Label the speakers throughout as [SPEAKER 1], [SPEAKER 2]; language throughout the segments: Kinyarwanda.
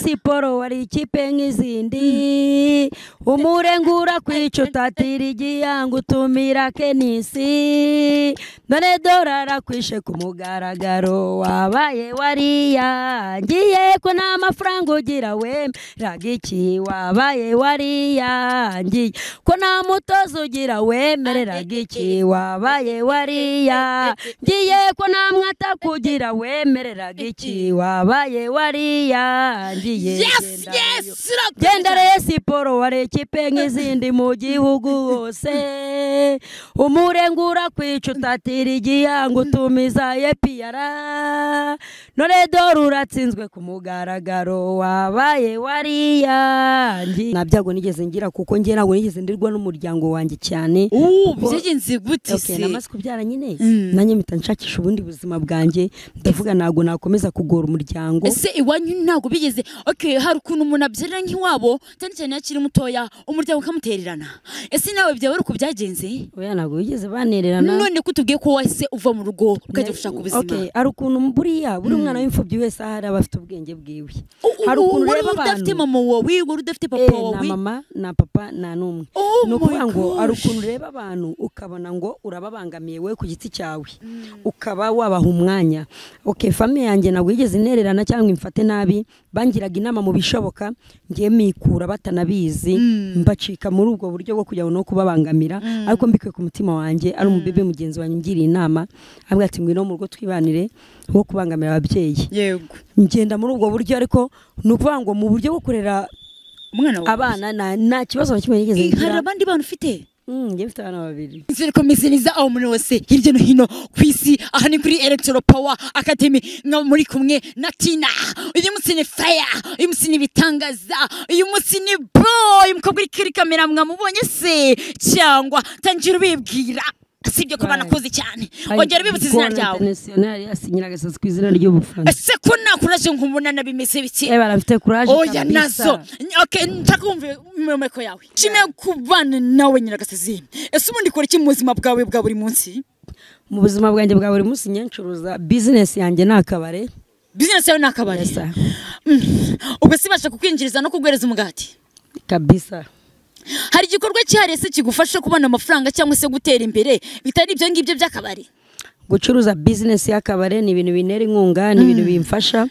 [SPEAKER 1] Siporo wari ikipe nk'izindi umurengura kwica utatira igihango utumira kenisi none dorara kwishe ku mugaragaro wabaye wariyangiye ko nta mafaranga ugira wemeraga iki wabaye wariyangiye ko nta mutozo ugira wemereraga iki wabaye wariyangiye ko nta mwata kugira wemereraga iki wabaye wariyangiye gendere Siporo wari ikipe nk'izindi mu gihugu hose umurengura kwica utatira igihango utumiza yepiyara none dore uratsinzwe ku mugaragaro wabaye wariyangiye nabyago nigeze ngira kuko ngiye ntabwo nigeze ndirwa n'umuryango wanjye cyane
[SPEAKER 2] byagenze gute se
[SPEAKER 1] namaze kubyara nyine nanjye mpita nshakisha ubundi buzima bwanjye ndavuga ntabwo nakomeza kugora umuryango
[SPEAKER 2] ese iwanyu ntabwo bigeze hari ukuntu umuntu abyarira nk'iwabo cyane cyane yakiri mutoya umuryango ukamutererana ese nawe byawe uko byagenze
[SPEAKER 1] oya ntabwo bigeze banererana
[SPEAKER 2] none kutubwiye ko wese uva mu rugo ukajya gushaka ubuzima
[SPEAKER 1] hari ukuntu buri mwana w'imfubyi wese ahari aba afite ubwenge bwiwe hari ukuntu reba abantu
[SPEAKER 2] udafite mama wawe udafite papa wawe
[SPEAKER 1] na mama na papa na n'umwe ni ukuvuga ngo hari ukuntu ureba abantu ukabona ngo urababangamiye we ku giti cyawe ukaba wabaha umwanya famiye yanjye ntabwo yigeze inererana cyangwa imfate nabi bangiraga inama mu bishoboka ngiye mikura batanabizi mbacika muri ubwo buryo bwo kujya no kubabangamira ariko mbikwe ku mutima wanjye ari umubebe mugenzi wanjye ngiriye inama avuga ati ngwino mu rugo twibanire wo kubangamira ababyeyi
[SPEAKER 2] yego
[SPEAKER 1] ngenda muri ubwo buryo ariko ni ukuvuga ngo mu buryo bwo kurera abana nta kibazo na kimwe yigeze ngira
[SPEAKER 2] hari abandi bantu ufite
[SPEAKER 1] njye mfite abana babiri
[SPEAKER 2] nzere komisioniza aho umuntu wese hirya no hino ku isi aha ni kuri Electro Power Academy muri kumwe na Tina uyu munsi ni fire uyu munsi ni bitangaza uyu munsi ni boy mukobwa uri kuri kamera mwamubonye se cyangwa tangira ubibwira sibyo ko banakoze cyane ongera bibutse izina ryawe
[SPEAKER 1] international yasinyira gasas ku izina ry'ubufana
[SPEAKER 2] ese ko nakuraje nk'umunana bimeze biki
[SPEAKER 1] barafite courage
[SPEAKER 2] oya nazo ntakumve mumeko yawe chime kubana nawe nyiragasazi ese ubundi kora iki mu buzima bwawe bwa buri munsi
[SPEAKER 1] mu buzima bwanjye bwa buri munsi nyencuruza business yanjye nakabare
[SPEAKER 2] business yawe nakabare ubesibasha kukwinjiriza no kugwereza umugati
[SPEAKER 1] kabisa
[SPEAKER 2] hari igikorwa cyihariye se kigufasha kubona amafaranga cyangwa se gutera imbere bitari ibyo ngibyo by'akabari
[SPEAKER 1] gucuruza business y'akabare ni ibintu binera inkunga ni ibintu bimfasha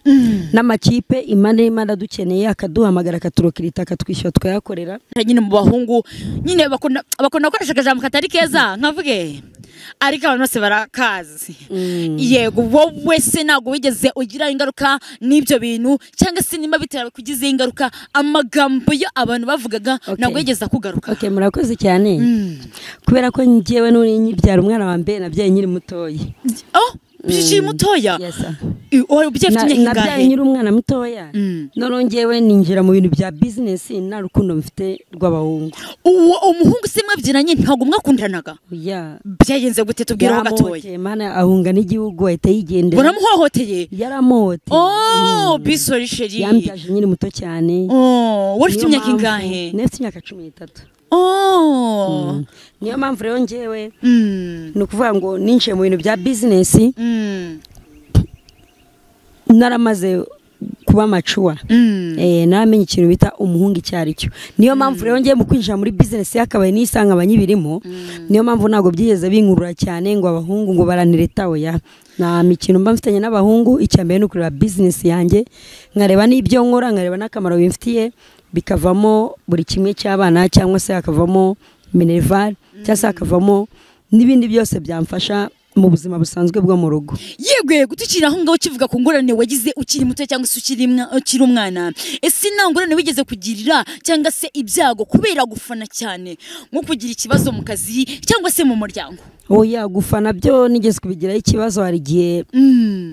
[SPEAKER 1] n'amakipe imana dukeneye akaduhamagara katurokirita akatwishyura tukayakorera
[SPEAKER 2] nyine mu bahungu nyine bakunda gukoresha akajambo katari keza nkavuge ariko abantu bose barakazi yego wowe se ntabwo wigeze ugira ingaruka n'ibyo bintu cyangwa se niba bitera kugize ingaruka amagambo yo abantu bavugaga ntabwo yigeze akugaruka
[SPEAKER 1] murakoze cyane kubera ko ngewe n'uribyara umwana wa mbere nabyaye nyiri mutoya
[SPEAKER 2] bishiri mutoya
[SPEAKER 1] nabyaye nyiri umwana mutoya none ngewe ninjira mu bintu bya business nta rukundo mfite rw'abahungu
[SPEAKER 2] umuhungu se mwabyiranye ntabwo mwakundanaga byagenze gute tubwiraho gatoya
[SPEAKER 1] mana ahunga n'igihugu ahita yigendera
[SPEAKER 2] baramuhohoteye
[SPEAKER 1] yaramuhoteye
[SPEAKER 2] bisori sheri
[SPEAKER 1] yambyaje nyiri muto cyane
[SPEAKER 2] wari ufite imyaka ingahe
[SPEAKER 1] nefite imyaka 13 niyo mpamvu rero ngewe ni ukuvuga ngo ninjiye mu bintu bya business naramaze kuba macuwa naramenye ikintu bita umuhungu icyari cyo niyo mpamvu rero ngiye mu kwinjira muri business yakabaye nisanga abanyibirimo niyo mpamvu ntabwo byigeze binkurura cyane ngo abahungu ngo baranireta oya nta mikino mba mfitanye n'abahungu icyambere no kureba business yanjye nkareba n'ibyo nkora nkareba n'akamaro bimfitiye bikavamo buri kimwe cy'abana cyangwa se hakavamo minerval cyangwa se hakavamo n'ibindi byose byamfasha mu buzima busanzwe bwo mu rugo
[SPEAKER 2] yegwe gutukira aho ngaho kivuga ku ngorane wagize ukiri muto cyangwa se ukiri umwana ese nta ngorane wigeze kugirira cyangwa se ibyago kubera gufana cyane nko kugira ikibazo mu kazi cyangwa se mu muryango
[SPEAKER 1] oya gufana byo nigeze kubigiraho ikibazo hari igihe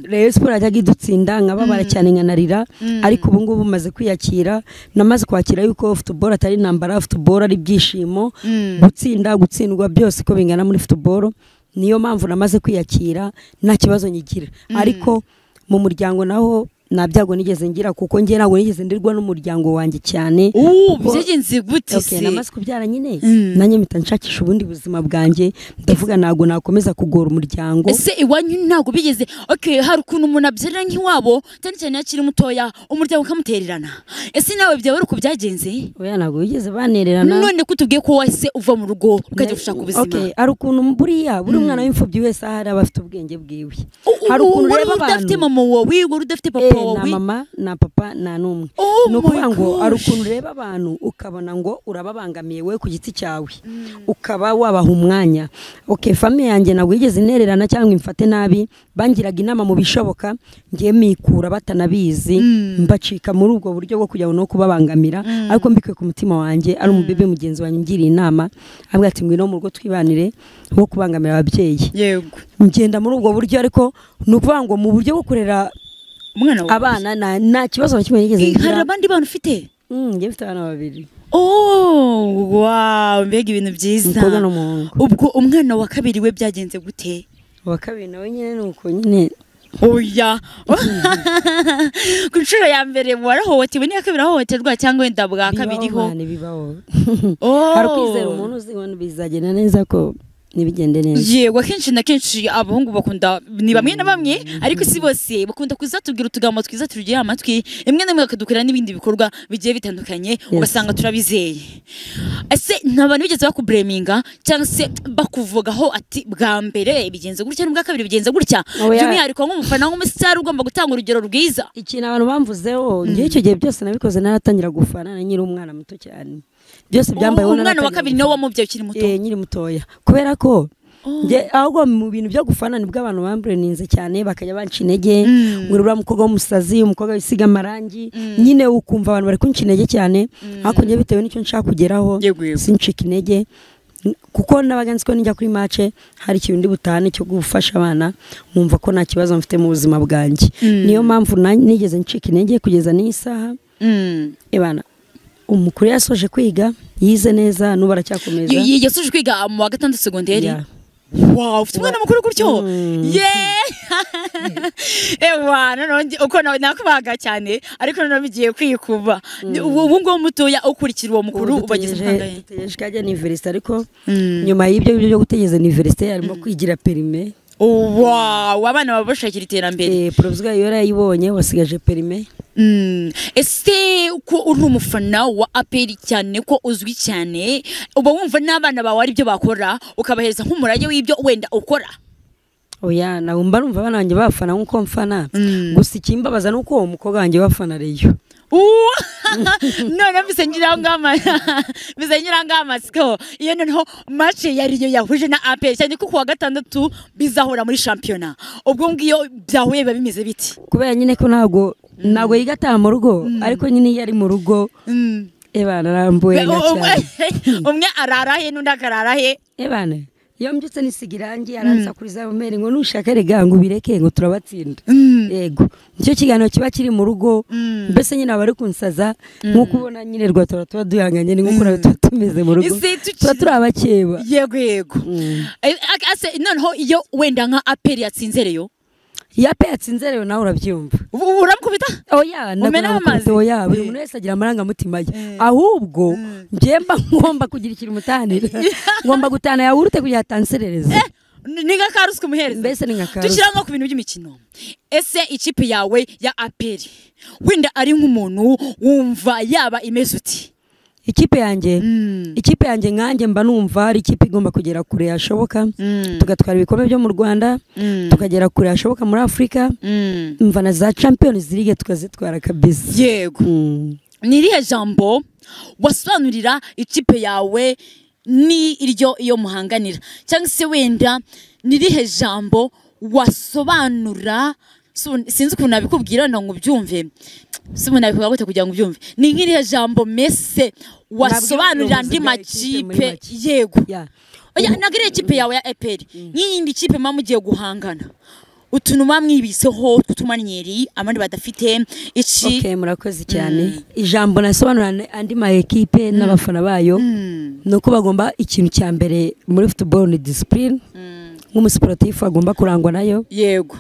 [SPEAKER 1] rero siporo yajyaga idutsinda nkababara cyane nkanarira ariko ubu ngubu maze kwiyakira namaze kwakira yuko football atari intambara football ari ibyishimo gutsindwa byose ko bingana muri football niyo mpamvu namaze kwiyakira nta kibazo nyigira ariko mu muryango naho nta byago nigeze ngira kuko njye ntabwo nigeze ndirwa n'umuryango wanjye cyane
[SPEAKER 2] byagenze gute se
[SPEAKER 1] namaze kubyara nyine nanjye mpita nshakisha ubundi buzima bwanjye ndavuga ntabwo nakomeza kugora umuryango
[SPEAKER 2] ese iwanyu ntabwo bigeze hari ukuntu umuntu abyarira nk'iwabo cyane cyane akiri mutoya umuryango ukamutererana ese nawe byawe uko byagenze
[SPEAKER 1] oya ntabwo bigeze banererana
[SPEAKER 2] none ko tubwiye ko wahise uva mu rugo ukajya gushaka ubuzima
[SPEAKER 1] hari ukuntu buri mwana w'imfubyi wese ahari aba afite ubwenge bwiwe hari ukuntu reba abantu
[SPEAKER 2] udafite mama wawe udafite papa wawe
[SPEAKER 1] na mama na papa na n'umwe ni ukuvuga ngo hari ukuntu ureba abantu ukabona ngo urababangamiye we ku giti cyawe ukaba wabaha umwanya famiye yanjye ntabwo yigeze intererana cyangwa imfate nabi bangiraga inama mu bishoboka ngiye mikura batanabizi mbacika muri ubwo buryo bwo kujya no kubabangamira ariko mbikuye ku mutima wanjye ari umubebe mugenzi wanjye ngiriye inama abwira ati ngwino mu rugo twibanire wo kubangamira ababyeyi
[SPEAKER 2] yego
[SPEAKER 1] ngenda muri ubwo buryo ariko ni ukuvuga ngo mu buryo bwo kurera abana nta kibazo na kimwe nigeze ngira
[SPEAKER 2] hari abandi bantu ufite
[SPEAKER 1] njye mfite abana babiri
[SPEAKER 2] wow mbega ibintu byiza
[SPEAKER 1] umukobwa n'umuhungu
[SPEAKER 2] ubwo umwana wa kabiri we byagenze gute
[SPEAKER 1] uwa kabiri nawe nyine nuko nyine
[SPEAKER 2] oya ku nshuro ya mbere warahohotewe n'iya kabiri ahohoterwa cyangwa wenda bwa kabiri ho
[SPEAKER 1] bibaho hari ukwizera umuntu uzi ngo bizagenda neza ko nibigende neza
[SPEAKER 2] yego akenshi na kenshi abahungu bakunda ni bamwe na bamwe ariko si bose bakunda kuzatubwira utugambo twiza turugiye amatwi rimwe na rimwe bakadukorera n'ibindi bikorwa bigiye bitandukanye ugasanga turabizeye ese nta bantu bigeze bakubureminga cyangwa se bakuvugaho ati bwa mbere bigenze gutya n'ubwa kabiri bigenze gutya by'umwihariko nk'umufana w'umusitari ugomba gutanga urugero rwiza
[SPEAKER 1] ikintu abantu bamvuzeho ngewe icyo gihe byose nabikoze naratangira gufana na nyiri umwana muto cyane byose byambaye
[SPEAKER 2] umwana wa kabiri nawe wamubyaye ukiri muto
[SPEAKER 1] nyiri mutoya kubera ko ahubwo mu bintu byo gufana nibwo abantu bambureninze cyane bakajya banca intege ngo uriya mukobwa w'umusazi umukobwa wisiga amarangi nyine ukumva abantu bari kunca intege cyane ariko njye bitewe n'icyo nshaka kugeraho sincika intege kuko nabaga nzi ko nijya kuri mace hari ikintu ndi butahane cyo gufasha abana nkumva ko nta kibazo mfite mu buzima bwanjye niyo mpamvu nigeze ncika intege kugeza n'iyi saha umukuru yasoje kwiga yize neza n'ubu aracyakomeza
[SPEAKER 2] yasoje kwiga mu wa gatandatu segonderi wow ufite umwana mukuru gutyo none uko nakubaga cyane ariko none bigiye kwikuba ubu ngo mutoya ukurikira uwo mukuru ubageze kangahe
[SPEAKER 1] tutegereje kajya university ariko nyuma y'ibyo byo gutegeza university arimo kwigira perime
[SPEAKER 2] wow abana baba bashakira iterambere
[SPEAKER 1] porobwa yora yayibonye wasigaje perime
[SPEAKER 2] ese ko uri umufana wa APR cyane ko uzwi cyane uba wumva n'abana bawe ari byo bakora ukabahereza nk'umurage w'ibyo wenda ukora
[SPEAKER 1] oya nawe mba numva abana banjye bafana nk'uko mfana gusa ikimbabaza nuko uwo mukobwa wanjye bafana reyo
[SPEAKER 2] none bisengira ngamasiko iyo noneho match yariyo yahuje na APR cyane ko kuwa gatandatu bizahora muri championnat ubwo ngiyo byahuye biba bimeze biti
[SPEAKER 1] kubera nyine ko ntabwo yigataha mu rugo ariko nyine iyo ari mu rugo ebana arambuye cyane
[SPEAKER 2] umwe ararahe n'undi akararahe
[SPEAKER 1] ebana iyo mbyutse nisiga irangi aransakuriza umere ngo nushaka rega ngo ubireke ngo turabatsinda yego nicyo kiganiro kiba kiri mu rugo mbese nyine abari kunsaza nk'uko ubona nyine rwatora tuba duhanganye ni nk'uko nawe tuba tumeze mu rugo tuba turi abakeba
[SPEAKER 2] yego noneho iyo wenda nka APR yatsinze reyo
[SPEAKER 1] yape yatsinze rero nawe urabyumva
[SPEAKER 2] uramukubita
[SPEAKER 1] oya
[SPEAKER 2] amazi
[SPEAKER 1] oya buri muntu wese agira amarangamutima ye ahubwo njyemba ngomba kugira ikintu mutanira ngomba gutana yawurute kugira atanserereza
[SPEAKER 2] ni nka karusi umuhereza
[SPEAKER 1] mbese ni nka karusi
[SPEAKER 2] dushyiramo ku bintu by'imikino ese ikipe yawe ya APR wenda ari nk'umuntu wumva yaba imeze uti
[SPEAKER 1] ikipe yanjye nkanjye mba numva ari ikipe igomba kugera kure yashoboka tugatwara ibikombe byo mu Rwanda tukagera kure yashoboka muri Afrika mva na za Champions League tukazitwara kabisa
[SPEAKER 2] yego ni irihe jambo wasobanurira ikipe yawe ni iryo iyo muhanganira cyangwa se wenda ni irihe jambo wasobanura sinzi ukuntu nabikubwira ngo ubyumve simu nabikubwira gute kugira ngo ubyumve ni nk'irihe jambo mese wasobanurira andi makipe yego oya nagire ikipe yawe ya APR n'iyindi kipe mama ugiye guhangana utuntu bamwibiseho tutumanyeri abandi badafite iki
[SPEAKER 1] murakoze cyane ijambo nasobanura andi ma equipe n'abafana bayo nuko bagomba ikintu cya mbere muri football ni discipline nk'umusportif agomba kurangwa nayo
[SPEAKER 2] yego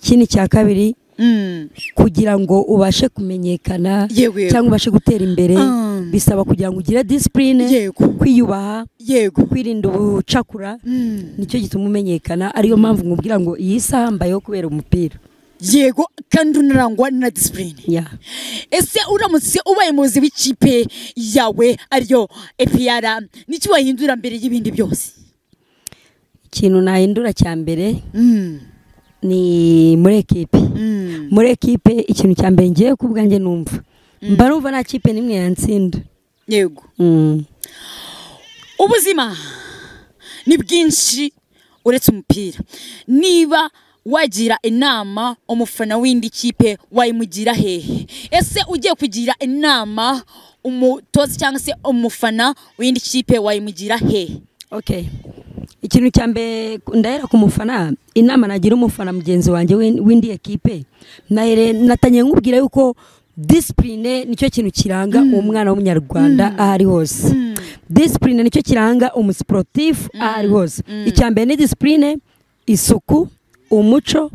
[SPEAKER 1] kini cya kabiri kugira ngo ubashe kumenyekana
[SPEAKER 2] Yego, yego.
[SPEAKER 1] cyangwa ubashe gutera imbere bisaba kugira ngo ugire discipline
[SPEAKER 2] Yego.
[SPEAKER 1] kwiyubaha
[SPEAKER 2] Yego.
[SPEAKER 1] kwirinda ubucakura nicyo gituma umenyekana ariyo mpamvu nkubwira ngo iyi saha mbayeho kubera umupira
[SPEAKER 2] Yego, kandi unarangwa na discipline.
[SPEAKER 1] yeah.
[SPEAKER 2] Ese uramutse ubaye umuyobozi w'ikipe yawe ariyo APR n'iki wahindura mbere y'ibindi byose?
[SPEAKER 1] ikintu nahindura cya mbere ni muri ekipe muri ekipe ikintu cya mbere ngiye ku bwanjye numva mba numva nta kipe n'imwe yantsinda.
[SPEAKER 2] Yego. Ubuzima ni bwinshi uretse umupira. Niba wagira inama umufana w'indi kipe wayimugira hehe? Ese ugiye kugira inama umutoza cyangwa se umufana w'indi kipe wayimugira hehe?
[SPEAKER 1] Okay. Ikintu cya mbere ndahera ku mufana inama nagira umufana mugenzi wanjye w'indi ekipe natanye nkubwira yuko discipline nicyo kintu kiranga umwana w'umunyarwanda ahari hose. Discipline nicyo kiranga umusportif ahari hose. Icya mbere ni discipline, isuku, umuco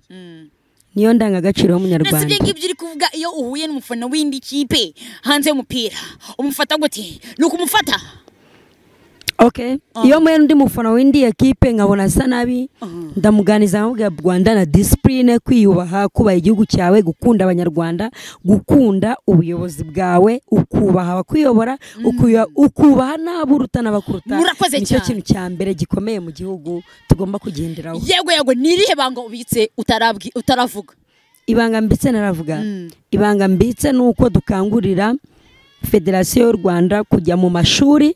[SPEAKER 1] niyo ndangagaciro w'umunyarwanda.
[SPEAKER 2] Nese ngibyo uri kuvuga iyo uhuye n'umufana w'indi kipe hanze y'umupira umufata gute? Nuko umufata
[SPEAKER 1] Okay. Iyo mwe ndi mufana w'indi ekipe nkabona asa nabi ndamuganiza nkamubwira Rwanda na discipline, kwiyubaha, kubaha igihugu cyawe, gukunda abanyarwanda, gukunda ubuyobozi bwawe, ukubaha abakuyobora, ukubaha n'aburuta n'abakuruta. Nicyo kintu cya mbere gikomeye mu gihugu tugomba kugenderaho.
[SPEAKER 2] Yego yego, nirihe banga ubitse utaravuga?
[SPEAKER 1] Ibanga mbitse naravuga. Ibanga mbitse nuko dukangurira Federasiyo y'u Rwanda kujya mu mashuri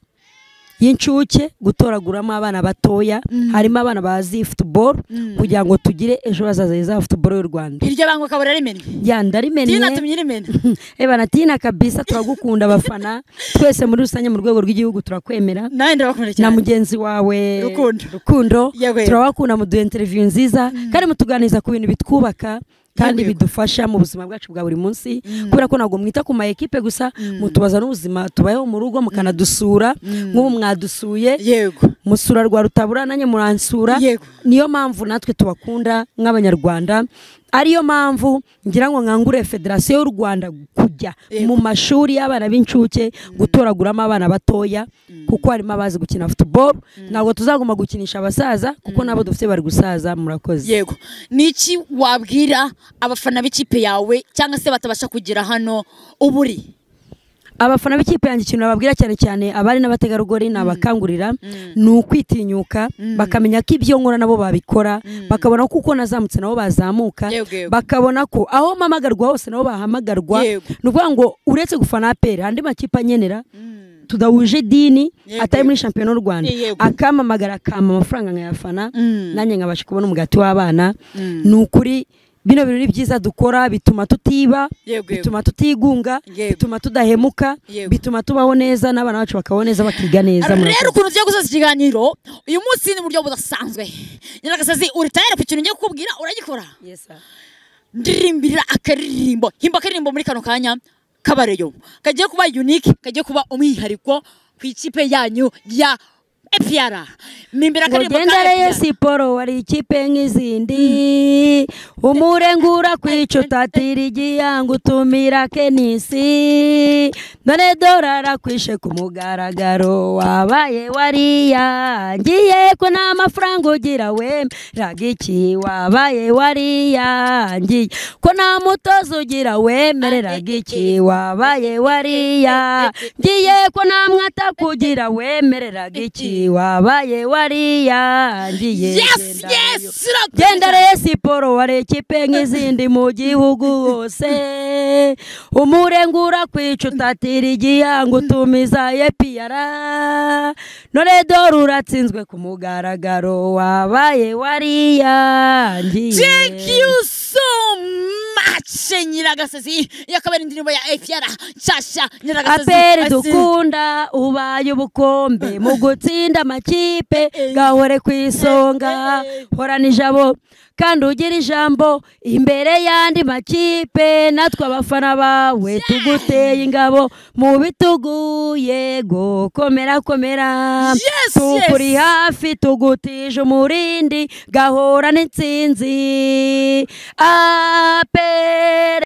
[SPEAKER 1] y'incuke gutoraguramo abana batoya, harimo abana bazi football kugira ngo tugire ejo hazaza za football y'u Rwanda.
[SPEAKER 2] Iryo bango kabura rimene
[SPEAKER 1] ya ndarimene
[SPEAKER 2] Tina tumyirimene
[SPEAKER 1] eba Tina kabisa turagukunda abafana twese muri rusange mu rwego rw'igihugu turakwemera
[SPEAKER 2] nawe ndabakunda cyane
[SPEAKER 1] na mugenzi wawe
[SPEAKER 2] Rukundo
[SPEAKER 1] turabakunda mu interview nziza kandi mutuganiza ku bintu bitwubaka kandi bidufasha mu buzima bwacu bwa buri munsi kubera ko nago mwita ku ma equipe gusa mutubaza n'ubuzima tubayeho mu rugo mukanadusura nk'ubu mwadusuye musura rwa Rutabura nanye muransura niyo mpamvu natwe tubakunda nk'abanyarwanda ariyo mpamvu ngira ngo nkangure Federasiyo y'u Rwanda kujya mu mashuri y'abana b'incuke gutoraguramo abana batoya kuko harimo abazi gukina football ntabwo tuzagomba gukinisha abasaza kuko nabo dufite bari gusaza. Murakoze.
[SPEAKER 2] Yego, niki wabwira abafana b'ikipe yawe cyangwa se batabasha kugira hano uburi?
[SPEAKER 1] Abafana b'ikipe yanjye ikintu bababwira cyane cyane abari n'abategarugori nabakangurira ni ukwitinyuka bakamenya ko ibyo nkora nabo babikora bakabona ko uko nazamutse nabo bazamuka bakabona ko aho mpamagarwa hose nabo bahamagarwa. Nuvuga ngo uretse gufana APR andi makipe anyenera tudahuje dini atari muri shampiyona y'u Rwanda akamamagara akama amafaranga nkayafana nanjye nkabasha kubona umugati w'abana. Ni ukuri bino birori byiza dukora bituma tutiba, bituma tutigunga, bituma tudahemuka, bituma tubaho neza n'abana bacu bakabaho neza bakiga neza.
[SPEAKER 2] Rero ukuntu tugiye gusoza ikiganiro uyu munsi ni buryo budasanzwe. Nyiragasazi uri tayari ku kintu ngiye kukubwira uragikora?
[SPEAKER 1] Yes sir.
[SPEAKER 2] Ndirimbira akaririmbo, himba akaririmbo muri kano kanya kabareyo kagiye kuba unique, kagiye kuba umwihariko ku ikipe yanyu ya APR. Mimbira karimbo
[SPEAKER 1] ka siporo wari ikipe nk'izindi umurengura kwica utatira igihango utumira kenisi none dorara kwishe ku mugaragaro wabaye wariyangiye ko nta mafaranga ugira wemeraga iki wabaye wariyangiye ko nta mutozo ugira wemereraga iki wabaye wariyangiye ko nta mwata kugira wemereraga iki wabaye wariyangiye. Genda re siporo wari ikipe nk'izindi mu gihugu hose umurengura kwica utatira igihango utumiza APR none dore uratsinzwe ku mugaragaro wabaye wariyangiye.
[SPEAKER 2] Thank you so much Nyiragasazi yakabera indirimbo ya APR cyashya. Nyiragasazi
[SPEAKER 1] APR dukunda ubaye ubukombe mu gutsinda amakipe gahore ku isonga horana ijabo kandi ugira ijambo imbere y'andi makipe natwe abafana bawe tuguteye ingabo mu bitugu yego komera komera tukuri hafi tugutije umurindi gahora n'intsinzi APR